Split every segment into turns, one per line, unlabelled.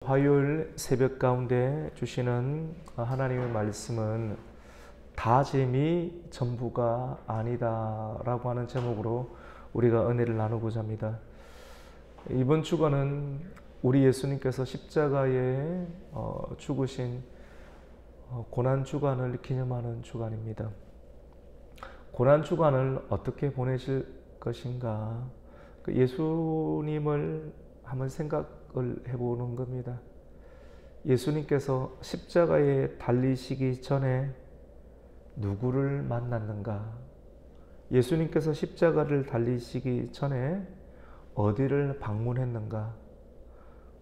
화요일 새벽 가운데 주시는 하나님의 말씀은 다짐이 전부가 아니다 라고 하는 제목으로 우리가 은혜를 나누고자 합니다. 이번 주간은 우리 예수님께서 십자가에 죽으신 고난주간을 기념하는 주간입니다. 고난주간을 어떻게 보내실 것인가, 예수님을 한번 생각을 해보는 겁니다. 예수님께서 십자가에 달리시기 전에 누구를 만났는가? 예수님께서 십자가를 달리시기 전에 어디를 방문했는가?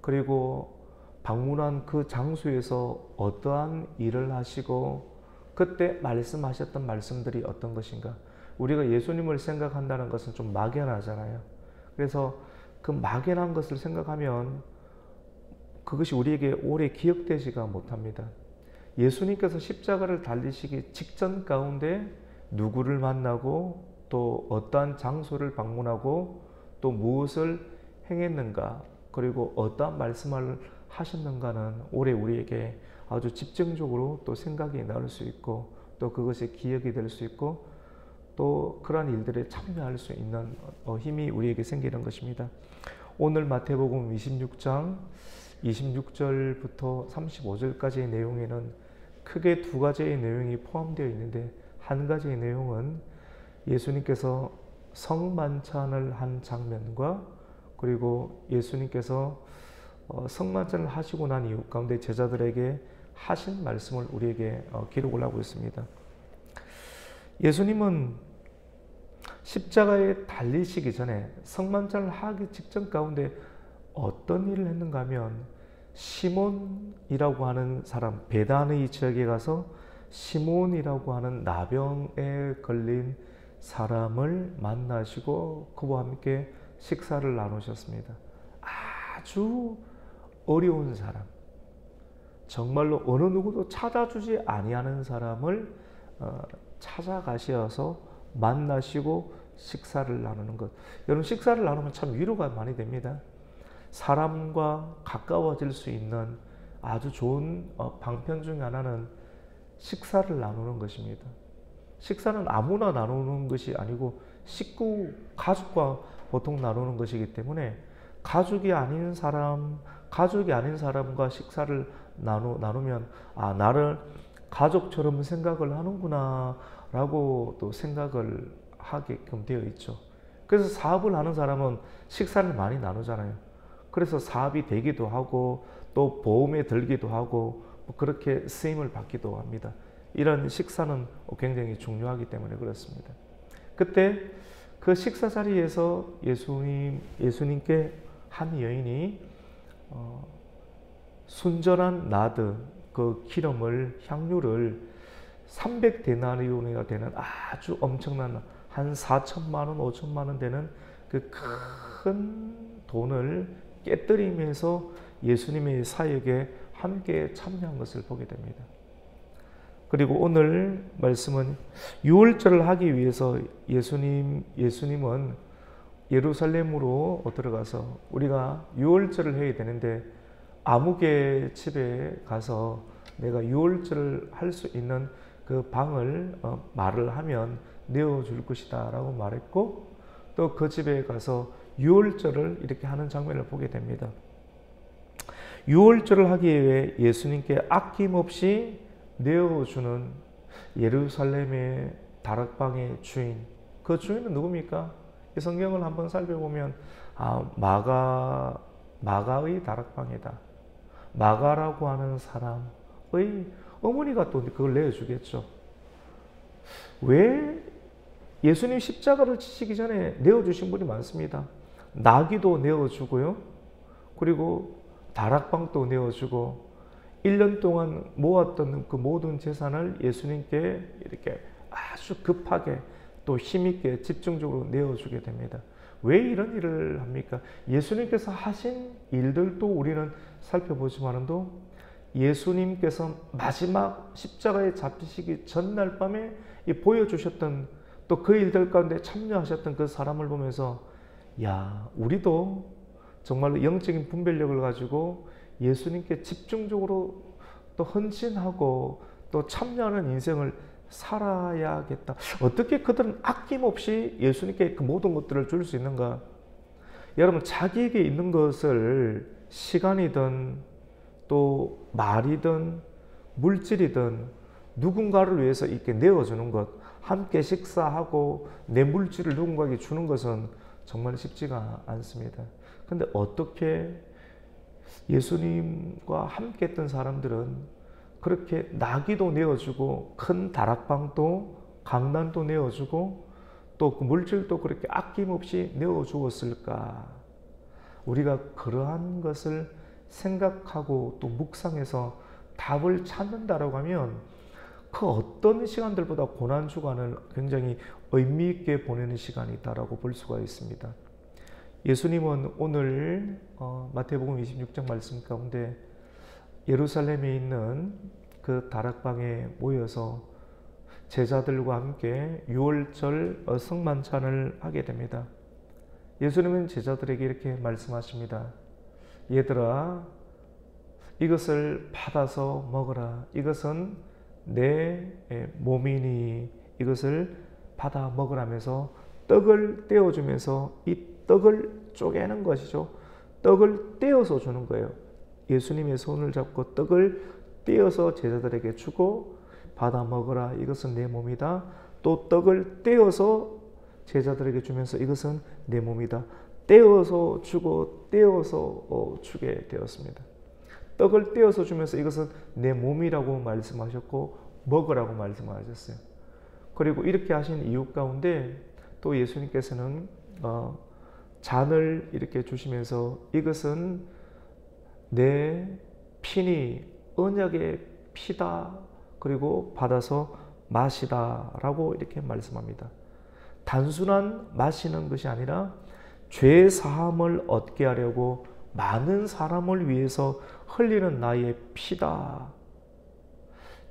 그리고 방문한 그 장소에서 어떠한 일을 하시고 그때 말씀하셨던 말씀들이 어떤 것인가? 우리가 예수님을 생각한다는 것은 좀 막연하잖아요. 그래서 그 막연한 것을 생각하면 그것이 우리에게 오래 기억되지가 못합니다. 예수님께서 십자가를 달리시기 직전 가운데 누구를 만나고 또 어떠한 장소를 방문하고 또 무엇을 행했는가, 그리고 어떠한 말씀을 하셨는가는 오래 우리에게 아주 집중적으로 또 생각이 나올 수 있고 또 그것이 기억이 될 수 있고 또 그러한 일들에 참여할 수 있는 힘이 우리에게 생기는 것입니다. 오늘 마태복음 26장 26절부터 35절까지의 내용에는 크게 두 가지의 내용이 포함되어 있는데, 한 가지의 내용은 예수님께서 성만찬을 한 장면과 그리고 예수님께서 성만찬을 하시고 난 이후 가운데 제자들에게 하신 말씀을 우리에게 기록을 하고 있습니다. 예수님은 십자가에 달리시기 전에 성만찬을 하기 직전 가운데 어떤 일을 했는가 하면 시몬이라고 하는 사람, 베다니 지역에 가서 시몬이라고 하는 나병에 걸린 사람을 만나시고 그와 함께 식사를 나누셨습니다. 아주 어려운 사람, 정말로 어느 누구도 찾아주지 아니하는 사람을 찾아가셔서 만나시고 식사를 나누는 것. 여러분, 식사를 나누면 참 위로가 많이 됩니다. 사람과 가까워질 수 있는 아주 좋은 방편 중 하나는 식사를 나누는 것입니다. 식사는 아무나 나누는 것이 아니고 식구, 가족과 보통 나누는 것이기 때문에 가족이 아닌 사람과 식사를 나누면 나를 가족처럼 생각을 하는구나 라고 또 생각을 하게끔 되어 있죠. 그래서 사업을 하는 사람은 식사를 많이 나누잖아요. 그래서 사업이 되기도 하고 또 보험에 들기도 하고 그렇게 쓰임을 받기도 합니다. 이런 식사는 굉장히 중요하기 때문에 그렇습니다. 그때 그 식사 자리에서 예수님께 한 여인이 순전한 나드, 그 기름을, 향유를 300데나리온이나 되는 아주 엄청난 한 4천만 원, 5천만 원 되는 그 큰 돈을 깨뜨리면서 예수님의 사역에 함께 참여한 것을 보게 됩니다. 그리고 오늘 말씀은 유월절을 하기 위해서 예수님은 예루살렘으로 들어가서 우리가 유월절을 해야 되는데 아무개 집에 가서 내가 유월절을 할 수 있는 그 방을 말을 하면 내어줄 것이다 라고 말했고, 또 그 집에 가서 유월절을 이렇게 하는 장면을 보게 됩니다. 유월절을 하기 위해 예수님께 아낌없이 내어주는 예루살렘의 다락방의 주인, 그 주인은 누굽니까? 이 성경을 한번 살펴보면 마가의 다락방이다. 마가라고 하는 사람의 어머니가 또 그걸 내어주겠죠. 왜? 예수님 십자가를 지시기 전에 내어주신 분이 많습니다. 나귀도 내어주고요. 그리고 다락방도 내어주고 1년 동안 모았던 그 모든 재산을 예수님께 이렇게 아주 급하게 또 힘있게 집중적으로 내어주게 됩니다. 왜 이런 일을 합니까? 예수님께서 하신 일들도 우리는 살펴보지만도 예수님께서 마지막 십자가에 잡히시기 전날 밤에 보여주셨던 또 그 일들 가운데 참여하셨던 그 사람을 보면서 우리도 정말로 영적인 분별력을 가지고 예수님께 집중적으로 또 헌신하고 또 참여하는 인생을 살아야겠다. 어떻게 그들은 아낌없이 예수님께 그 모든 것들을 줄 수 있는가? 여러분, 자기에게 있는 것을 시간이든 또 말이든 물질이든 누군가를 위해서 이렇게 내어주는 것, 함께 식사하고 내 물질을 누군가에게 주는 것은 정말 쉽지가 않습니다. 근데 어떻게 예수님과 함께 했던 사람들은 그렇게 나귀도 내어주고 큰 다락방도 강단도 내어주고 또 그 물질도 그렇게 아낌없이 내어주었을까? 우리가 그러한 것을 생각하고 또 묵상해서 답을 찾는다라고 하면 그 어떤 시간들보다 고난주간을 굉장히 의미 있게 보내는 시간이다라고 볼 수가 있습니다. 예수님은 오늘 마태복음 26장 말씀 가운데 예루살렘에 있는 그 다락방에 모여서 제자들과 함께 유월절 성만찬을 하게 됩니다. 예수님은 제자들에게 이렇게 말씀하십니다. 얘들아, 이것을 받아서 먹어라. 이것은 내 몸이니 이것을 받아 먹으라면서 떡을 떼어주면서 이 떡을 쪼개는 것이죠. 떡을 떼어서 주는 거예요. 예수님의 손을 잡고 떡을 떼어서 제자들에게 주고 받아 먹어라. 이것은 내 몸이다. 또 떡을 떼어서 제자들에게 주면서 이것은 내 몸이다. 떼어서 주고 떼어서 주게 되었습니다. 떡을 떼어서 주면서 이것은 내 몸이라고 말씀하셨고 먹으라고 말씀하셨어요. 그리고 이렇게 하신 이유 가운데 또 예수님께서는 잔을 이렇게 주시면서 이것은 내 피니 언약의 피다. 그리고 받아서 마시다 라고 이렇게 말씀합니다. 단순한 마시는 것이 아니라 죄 사함을 얻게 하려고 많은 사람을 위해서 흘리는 나의 피다.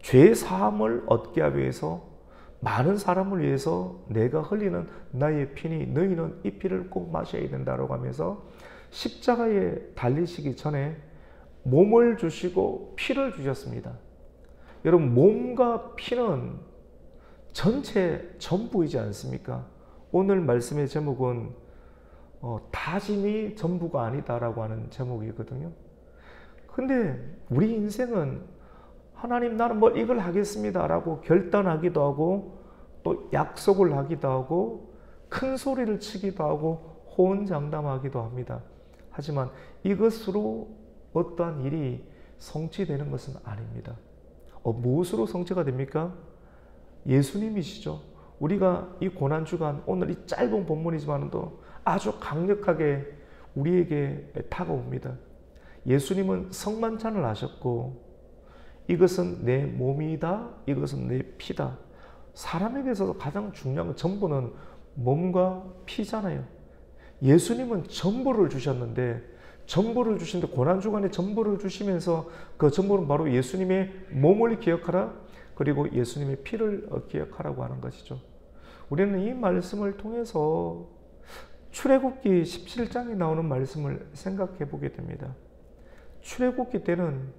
죄 사함을 얻게 하기 위해서 많은 사람을 위해서 내가 흘리는 나의 피니 너희는 이 피를 꼭 마셔야 된다고 하면서 십자가에 달리시기 전에 몸을 주시고 피를 주셨습니다. 여러분, 몸과 피는 전부이지 않습니까? 오늘 말씀의 제목은 다짐이 전부가 아니다라고 하는 제목이거든요. 근데 우리 인생은 하나님 나는 뭐 이걸 하겠습니다 라고 결단하기도 하고 또 약속을 하기도 하고 큰 소리를 치기도 하고 호언장담하기도 합니다. 하지만 이것으로 어떠한 일이 성취되는 것은 아닙니다. 무엇으로 성취가 됩니까? 예수님이시죠. 우리가 이 고난주간 오늘 이 짧은 본문이지만도 아주 강력하게 우리에게 다가옵니다. 예수님은 성만찬을 하셨고 이것은 내 몸이다. 이것은 내 피다. 사람에게 있어서 가장 중요한 건 전부는 몸과 피잖아요. 예수님은 전부를 주셨는데 전부를 주신데 고난주간에 전부를 주시면서 그 전부는 바로 예수님의 몸을 기억하라. 그리고 예수님의 피를 기억하라고 하는 것이죠. 우리는 이 말씀을 통해서 출애굽기 17장에 나오는 말씀을 생각해 보게 됩니다. 출애굽기 때는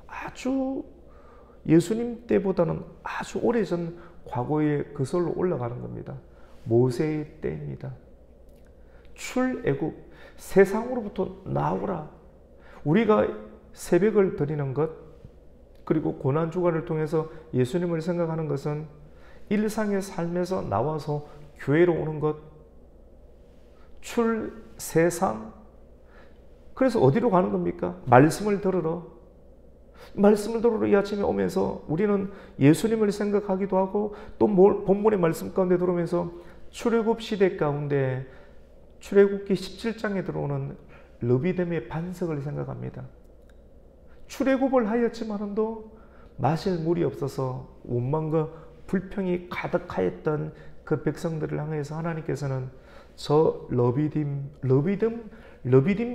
아주 예수님 때보다는 아주 오래전 과거의 그설로 올라가는 겁니다. 모세의 때입니다. 출애굽, 세상으로부터 나오라. 우리가 새벽을 드리는 것, 그리고 고난주간을 통해서 예수님을 생각하는 것은 일상의 삶에서 나와서 교회로 오는 것, 세상. 그래서 어디로 가는 겁니까? 말씀을 들으러. 말씀을 들으러 이 아침에 오면서 우리는 예수님을 생각하기도 하고 또 본문의 말씀 가운데 들어오면서 출애굽 시대 가운데 출애굽기 17장에 들어오는 르비딤의 반석을 생각합니다. 출애굽을 하였지만도 마실 물이 없어서 원망과 불평이 가득하였던 그 백성들을 향해서 하나님께서는 저 르비딤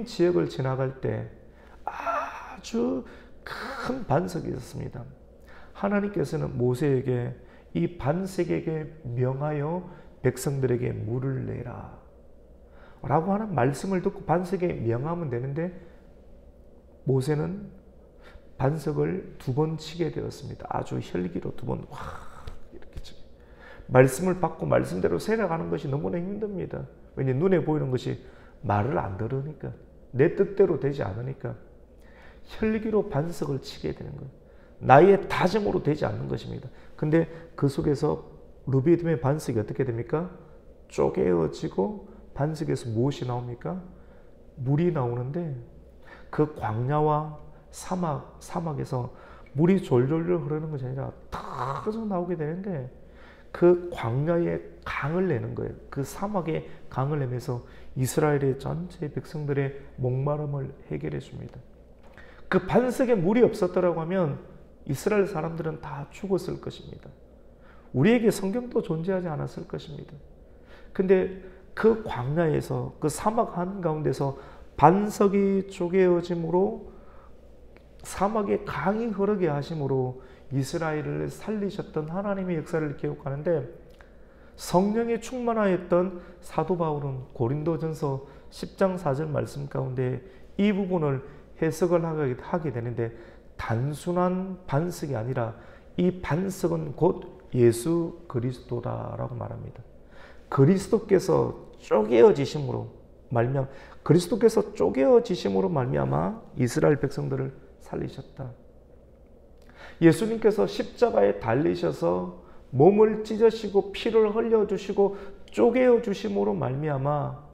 지역을 지나갈 때 아주 큰 반석이 있었습니다. 하나님께서는 모세에게 이 반석에게 명하여 백성들에게 물을 내라 라고 하는 말씀을 듣고 반석에 명하면 되는데 모세는 반석을 2번 치게 되었습니다. 아주 혈기로 2번 이렇게 치게. 말씀을 받고 말씀대로 살아가는 것이 너무나 힘듭니다. 왜냐 눈에 보이는 것이 말을 안 들으니까, 내 뜻대로 되지 않으니까 혈기로 반석을 치게 되는 거예요. 나의 다짐으로 되지 않는 것입니다. 근데 그 속에서 르비딤의 반석이 어떻게 됩니까? 쪼개어지고 반석에서 무엇이 나옵니까? 물이 나오는데 그 광야와 사막에서 물이 졸졸 흐르는 것이 아니라 탁 흘러 나오게 되는데 그 광야에 강을 내는 거예요. 그 사막에 강을 내면서 이스라엘의 전체 백성들의 목마름을 해결해 줍니다. 그 반석에 물이 없었더라고 하면 이스라엘 사람들은 다 죽었을 것입니다. 우리에게 성경도 존재하지 않았을 것입니다. 근데 그 광야에서, 그 사막 한가운데서 반석이 쪼개어짐으로 사막에 강이 흐르게 하심으로 이스라엘을 살리셨던 하나님의 역사를 기억하는데, 성령에 충만하였던 사도 바울은 고린도전서 10장 4절 말씀 가운데 이 부분을 해석을 하게 되는데, 단순한 반석이 아니라 이 반석은 곧 예수 그리스도다라고 말합니다. 그리스도께서 쪼개어지심으로 말미암아 이스라엘 백성들을 살리셨다. 예수님께서 십자가에 달리셔서 몸을 찢으시고 피를 흘려주시고 쪼개어 주심으로 말미암아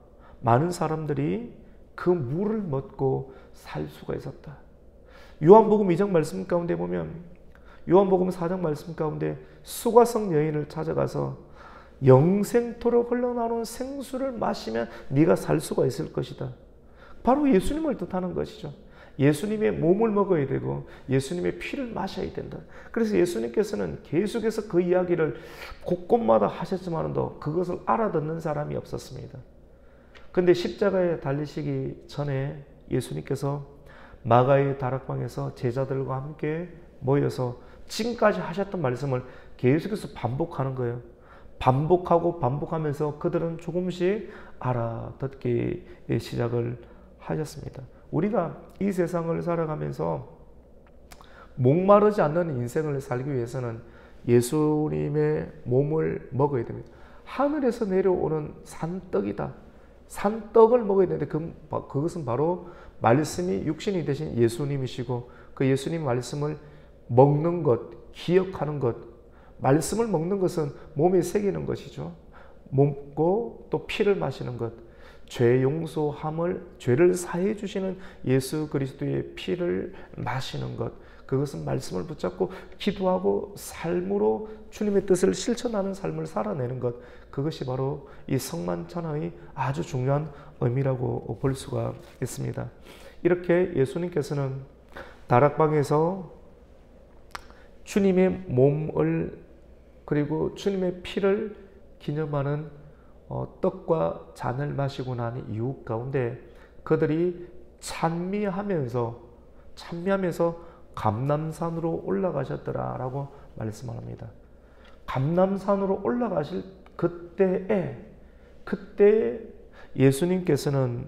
많은 사람들이 그 물을 먹고 살 수가 있었다. 요한복음 2장 말씀 가운데 보면, 요한복음 4장 말씀 가운데 수가성 여인을 찾아가서 영생토록 흘러나오는 생수를 마시면 네가 살 수가 있을 것이다. 바로 예수님을 뜻하는 것이죠. 예수님의 몸을 먹어야 되고 예수님의 피를 마셔야 된다. 그래서 예수님께서는 계속해서 그 이야기를 곳곳마다 하셨지만도 그것을 알아듣는 사람이 없었습니다. 그런데 십자가에 달리시기 전에 예수님께서 마가의 다락방에서 제자들과 함께 모여서 지금까지 하셨던 말씀을 계속해서 반복하는 거예요. 반복하면서 그들은 조금씩 알아듣기 시작을 하셨습니다. 우리가 이 세상을 살아가면서 목마르지 않는 인생을 살기 위해서는 예수님의 몸을 먹어야 됩니다. 하늘에서 내려오는 산떡이다. 산떡을 먹어야 되는데 그것은 바로 말씀이 육신이 되신 예수님이시고, 그 예수님 말씀을 먹는 것, 기억하는 것, 말씀을 먹는 것은 몸에 새기는 것이죠. 먹고 또 피를 마시는 것, 죄 용서함을, 죄를 사해 주시는 예수 그리스도의 피를 마시는 것, 그것은 말씀을 붙잡고 기도하고 삶으로 주님의 뜻을 실천하는 삶을 살아내는 것, 그것이 바로 이 성만찬의 아주 중요한 의미라고 볼 수가 있습니다. 이렇게 예수님께서는 다락방에서 주님의 몸을 그리고 주님의 피를 기념하는 떡과 잔을 마시고 난 이후 가운데 그들이 찬미하면서 감람산으로 올라가셨더라라고 말씀합니다. 감람산으로 올라가실 그때 예수님께서는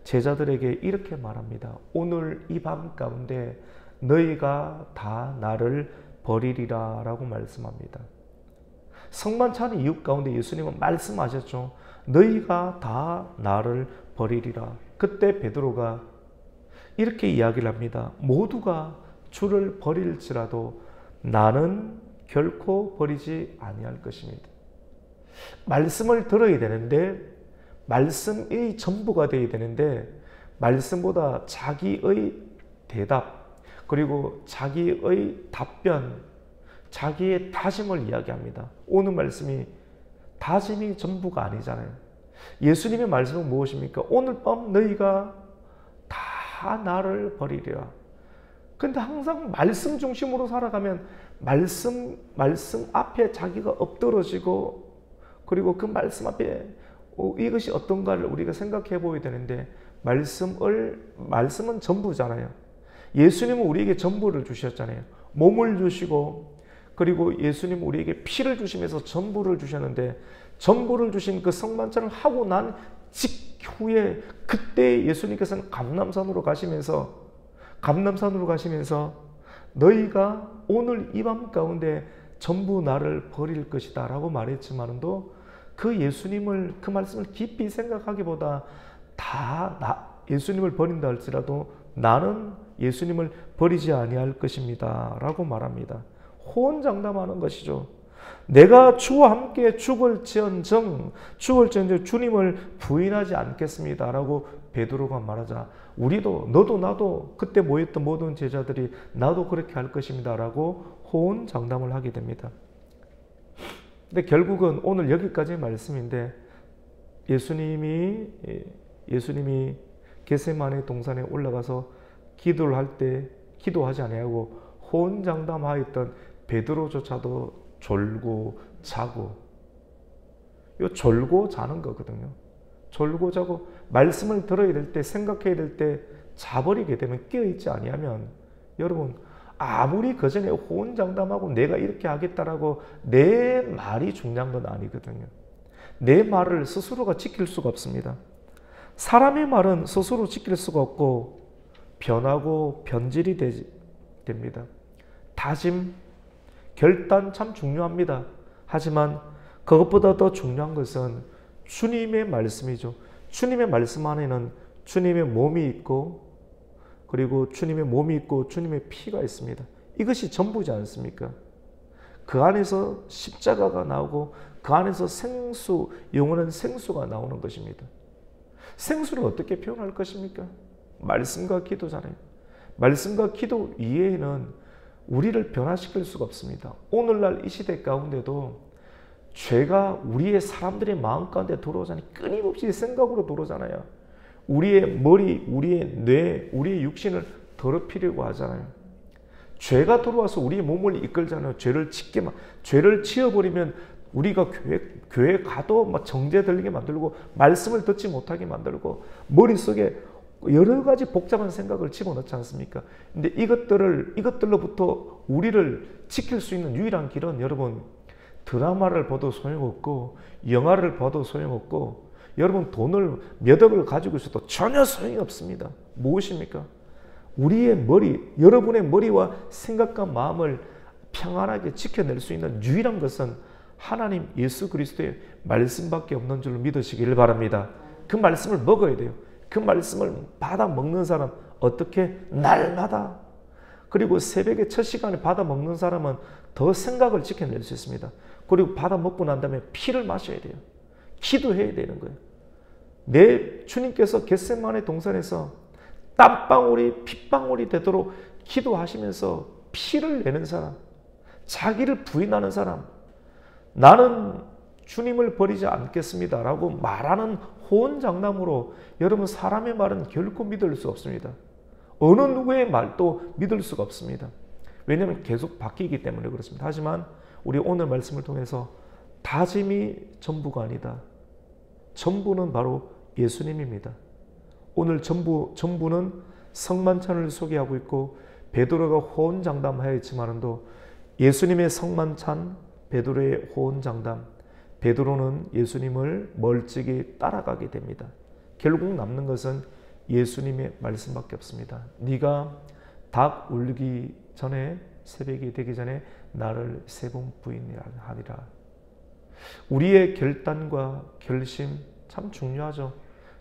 제자들에게 이렇게 말합니다. 오늘 이 밤 가운데 너희가 다 나를 버리리라 라고 말씀합니다. 성만찬 이후 가운데 예수님은 말씀하셨죠. 너희가 다 나를 버리리라. 그때 베드로가 이렇게 이야기를 합니다. 모두가 주를 버릴지라도 나는 결코 버리지 아니할 것입니다. 말씀을 들어야 되는데, 말씀이 전부가 되어야 되는데, 말씀보다 자기의 대답, 그리고 자기의 답변, 자기의 다짐을 이야기합니다. 오늘 말씀이 다짐이 전부가 아니잖아요. 예수님의 말씀은 무엇입니까? 오늘 밤 너희가 다 나를 버리리라. 근데 항상 말씀 중심으로 살아가면 말씀 앞에 자기가 엎드러지고, 그리고 그 말씀 앞에 이것이 어떤가를 우리가 생각해 보여야 되는데, 말씀은 전부잖아요. 예수님은 우리에게 전부를 주셨잖아요. 몸을 주시고, 그리고 예수님은 우리에게 피를 주시면서 전부를 주셨는데, 전부를 주신 그 성만찬을 하고 난 직후에 그때 예수님께서는 감람산으로 가시면서 감람산으로 가시면서 너희가 오늘 이 밤 가운데 전부 나를 버릴 것이다 라고 말했지만도 그 예수님을, 그 말씀을 깊이 생각하기보다 예수님을 버린다 할지라도 나는 예수님을 버리지 아니할 것입니다 라고 말합니다. 호언장담하는 것이죠. 내가 주와 함께 죽을지언정 주님을 부인하지 않겠습니다 라고 베드로가 말하자 우리도 너도 나도 그때 모였던 모든 제자들이 나도 그렇게 할 것입니다 라고 호언장담을 하게 됩니다. 근데 결국은 오늘 여기까지의 말씀인데 예수님이 겟세마네 동산에 올라가서 기도를 할 때 기도하지 아니하고 호언장담하였던 베드로조차도 졸고 자고, 이 졸고 자는 거거든요. 졸고 자고 말씀을 들어야 될 때, 생각해야 될 때 자버리게 되면, 깨어있지 아니하면 여러분 아무리 그 전에 호언장담하고 내가 이렇게 하겠다라고 내 말이 중요한 건 아니거든요. 내 말을 스스로가 지킬 수가 없습니다. 사람의 말은 스스로 지킬 수가 없고 변하고 변질이 됩니다. 다짐, 결단 참 중요합니다. 하지만 그것보다 더 중요한 것은 주님의 말씀이죠. 주님의 말씀 안에는 주님의 몸이 있고, 그리고 주님의 몸이 있고 주님의 피가 있습니다. 이것이 전부지 않습니까? 그 안에서 십자가가 나오고 그 안에서 생수, 영원한 생수가 나오는 것입니다. 생수를 어떻게 표현할 것입니까? 말씀과 기도잖아요. 말씀과 기도 이외에는 우리를 변화시킬 수가 없습니다. 오늘날 이 시대 가운데도 죄가 우리의 사람들의 마음 가운데 들어오자니 끊임없이 생각으로 들어오잖아요. 우리의 머리, 우리의 뇌, 우리의 육신을 더럽히려고 하잖아요. 죄가 들어와서 우리의 몸을 이끌잖아요. 죄를 지어버리면 우리가 교회 가도 막 정죄 들리게 만들고 말씀을 듣지 못하게 만들고 머릿속에 여러 가지 복잡한 생각을 집어넣지 않습니까? 근데 이것들로부터 우리를 지킬 수 있는 유일한 길은 여러분 드라마를 봐도 소용없고 영화를 봐도 소용없고 여러분 돈을 몇 억을 가지고 있어도 전혀 소용이 없습니다. 무엇입니까? 우리의 머리, 여러분의 머리와 생각과 마음을 평안하게 지켜낼 수 있는 유일한 것은 하나님 예수 그리스도의 말씀밖에 없는 줄로 믿으시기를 바랍니다. 그 말씀을 먹어야 돼요. 그 말씀을 받아 먹는 사람, 어떻게? 날마다. 그리고 새벽에 첫 시간에 받아 먹는 사람은 더 생각을 지켜낼 수 있습니다. 그리고 받아 먹고 난 다음에 피를 마셔야 돼요. 기도해야 되는 거예요. 내 주님께서 겟세마네 동산에서 땀방울이 핏방울이 되도록 기도하시면서 피를 내는 사람, 자기를 부인하는 사람, 나는 주님을 버리지 않겠습니다 라고 말하는 호언장담으로 여러분 사람의 말은 결코 믿을 수 없습니다. 어느 누구의 말도 믿을 수가 없습니다. 왜냐하면 계속 바뀌기 때문에 그렇습니다. 하지만 우리 오늘 말씀을 통해서 다짐이 전부가 아니다. 전부는 바로 예수님입니다. 오늘 전부는 성만찬을 소개하고 있고 베드로가 호언장담하였지만도 예수님의 성만찬, 베드로의 호언장담, 베드로는 예수님을 멀찍이 따라가게 됩니다. 결국 남는 것은 예수님의 말씀밖에 없습니다. 네가 닭 울기 전에, 새벽이 되기 전에 나를 3번 부인하리라. 우리의 결단과 결심 참 중요하죠.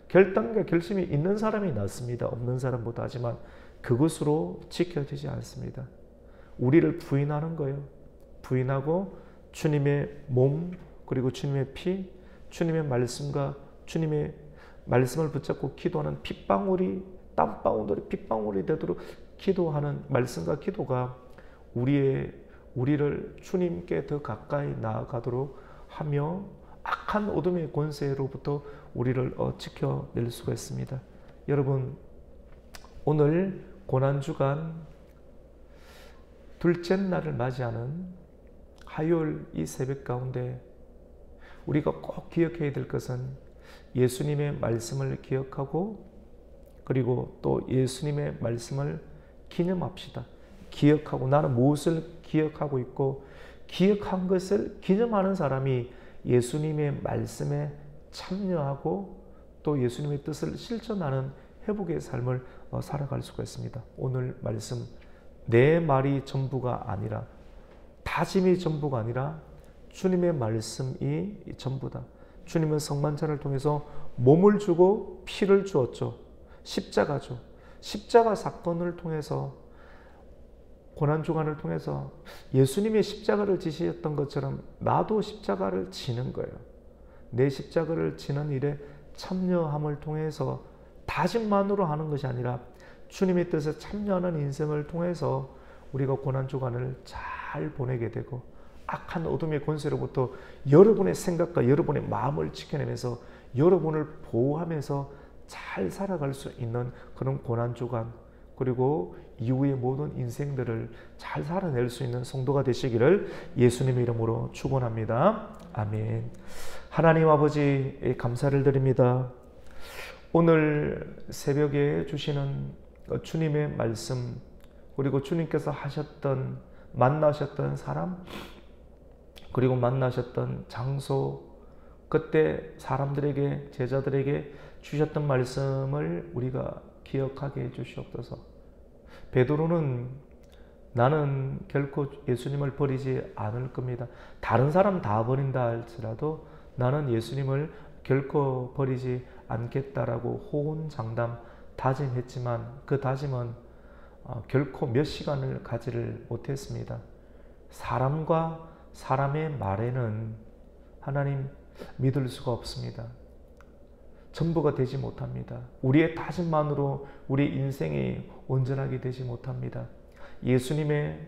결단과 결심이 있는 사람이 낫습니다. 없는 사람보다. 하지만 그것으로 지켜지지 않습니다. 우리를 부인하는 거예요. 부인하고 주님의 몸, 그리고 주님의 피, 주님의 말씀과 주님의 말씀을 붙잡고 기도하는 핏방울이, 땀방울이 핏방울이 되도록 기도하는 말씀과 기도가 우리를 주님께 더 가까이 나아가도록 하며 악한 어둠의 권세로부터 우리를 지켜낼 수가 있습니다. 여러분, 오늘 고난주간 둘째 날을 맞이하는 화요일 이 새벽 가운데 우리가 꼭 기억해야 될 것은 예수님의 말씀을 기억하고, 그리고 또 예수님의 말씀을 기념합시다. 기억하고, 나는 무엇을 기억하고 있고 기억한 것을 기념하는 사람이 예수님의 말씀에 참여하고 또 예수님의 뜻을 실천하는 회복의 삶을 살아갈 수가 있습니다. 오늘 말씀, 내 말이 전부가 아니라, 다짐이 전부가 아니라 주님의 말씀이 전부다. 주님은 성만찬을 통해서 몸을 주고 피를 주었죠. 십자가죠. 십자가 사건을 통해서, 고난주간을 통해서 예수님이 십자가를 지셨던 것처럼 나도 십자가를 지는 거예요. 내 십자가를 지는 일에 참여함을 통해서 다짐만으로 하는 것이 아니라 주님의 뜻에 참여하는 인생을 통해서 우리가 고난주간을 잘 보내게 되고, 악한 어둠의 권세로부터 여러분의 생각과 여러분의 마음을 지켜내면서 여러분을 보호하면서 잘 살아갈 수 있는 그런 고난주간, 그리고 이후의 모든 인생들을 잘 살아낼 수 있는 성도가 되시기를 예수님의 이름으로 축원합니다. 아멘. 하나님 아버지, 감사를 드립니다. 오늘 새벽에 주시는 주님의 말씀, 그리고 주님께서 만나셨던 사람, 그리고 만나셨던 장소, 그때 사람들에게, 제자들에게 주셨던 말씀을 우리가 기억하게 해 주시옵소서. 베드로는 나는 결코 예수님을 버리지 않을 겁니다. 다른 사람 다 버린다 할지라도 나는 예수님을 결코 버리지 않겠다라고 호언장담 다짐했지만 그 다짐은 결코 몇 시간을 가지를 못했습니다. 사람과 사람의 말에는 하나님 믿을 수가 없습니다. 전부가 되지 못합니다. 우리의 다짐만으로 우리 인생이 온전하게 되지 못합니다. 예수님의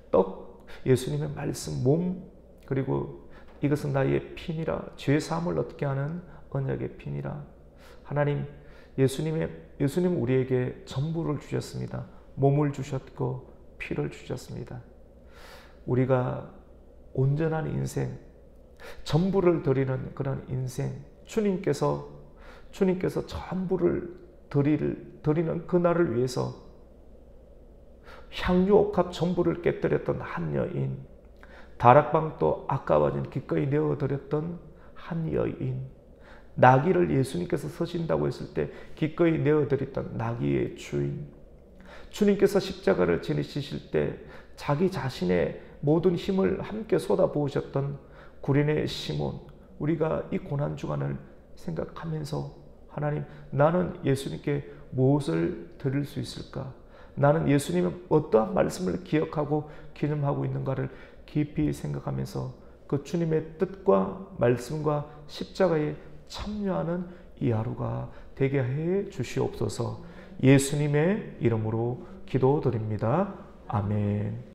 떡, 예수님의 말씀, 몸, 그리고 이것은 나의 피니라, 죄 사함을 얻게 하는 언약의 피니라. 하나님, 예수님 우리에게 전부를 주셨습니다. 몸을 주셨고 피를 주셨습니다. 우리가 온전한 인생, 전부를 드리는 그런 인생, 주님께서 전부를 드리는 그날을 위해서 향유 옥합 전부를 깨뜨렸던 한 여인, 다락방도 아까워진 기꺼이 내어드렸던 한 여인, 나귀를 예수님께서 서신다고 했을 때 기꺼이 내어드렸던 나귀의 주인, 주님께서 십자가를 지니실 때 자기 자신의 모든 힘을 함께 쏟아부으셨던 구레네 시몬, 우리가 이 고난주간을 생각하면서 하나님, 나는 예수님께 무엇을 드릴 수 있을까? 나는 예수님의 어떠한 말씀을 기억하고 기념하고 있는가를 깊이 생각하면서 그 주님의 뜻과 말씀과 십자가에 참여하는 이 하루가 되게 해 주시옵소서. 예수님의 이름으로 기도드립니다. 아멘.